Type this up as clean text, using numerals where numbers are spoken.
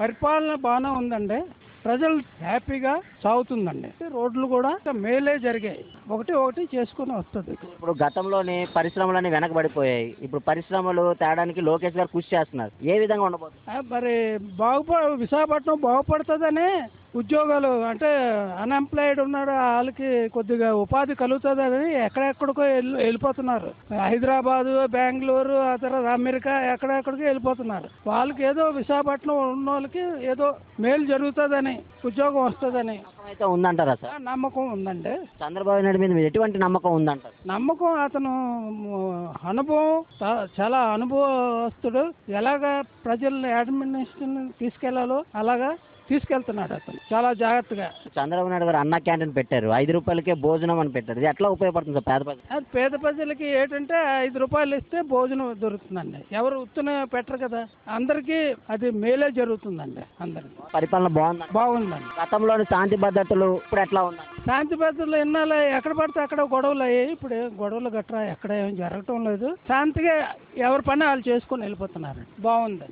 పరిపాలన బాగానే ఉందండి. ప్రజలు హ్యాపీగా సాగుతుందండి. రోడ్లు కూడా మేలే జరిగాయి. ఒకటి ఒకటి చేసుకుని వస్తుంది. ఇప్పుడు గతంలోని పరిశ్రమలన్నీ వెనకబడిపోయాయి. ఇప్పుడు పరిశ్రమలు తేడానికి లోకేష్ గారు కృషి చేస్తున్నారు. ఏ విధంగా ఉండబోతుంది? మరి విశాఖపట్నం బాగుపడుతుందని ఉద్యోగాలు అంటే అన్ఎంప్లాయిడ్ ఉన్నాడు వాళ్ళకి కొద్దిగా ఉపాధి కలుగుతుందని ఎక్కడెక్కడికో వెళ్ళిపోతున్నారు. హైదరాబాదు, బెంగళూరు, ఆ తర్వాత అమెరికా ఎక్కడెక్కడికో వెళ్ళిపోతున్నారు. వాళ్ళకి ఏదో విశాఖపట్నం ఉన్న వాళ్ళకి ఏదో మేలు జరుగుతుందని, ఉద్యోగం వస్తుందని అయితే ఉందంటారా సార్? నమ్మకం ఉందండి. చంద్రబాబు నాయుడు మీద ఎటువంటి నమ్మకం ఉందంటారు? నమ్మకం అతను అనుభవం చాలా అనుభవస్తుడు. ఎలాగా ప్రజల్ని అడ్మినిస్ట్రేషన్ తీసుకెళ్లాలో అలాగా తీసుకెళ్తున్నాడు అతను చాలా జాగ్రత్తగా. చంద్రబాబు నాయుడు గారు అన్న క్యాంటీన్ పెట్టారు. 5 రూపాయలకే భోజనం అని పెట్టారు. ఇది ఎట్లా ఉపయోగపడుతుంది సార్ పేద ప్రజలు? అది పేద ప్రజలకి ఏంటంటే 5 రూపాయలు ఇస్తే భోజనం దొరుకుతుందండి. ఎవరు ఉత్తనే పెట్టరు కదా. అందరికీ అది మేలే జరుగుతుందండి. అందరికి పరిపాలన బాగుందండి. గతంలోని శాంతి భద్రతలు ఇప్పుడు ఎట్లా ఉన్నాయి? శాంతి భద్రతలు ఎన్నాళ్ళు ఎక్కడ పడితే అక్కడ గొడవలు అయ్యాయి. ఇప్పుడు గొడవలు గట్రా ఎక్కడ ఏం జరగటం లేదు. శాంతిగా ఎవరి పని వాళ్ళు చేసుకుని వెళ్ళిపోతున్నారు. బాగుందండి.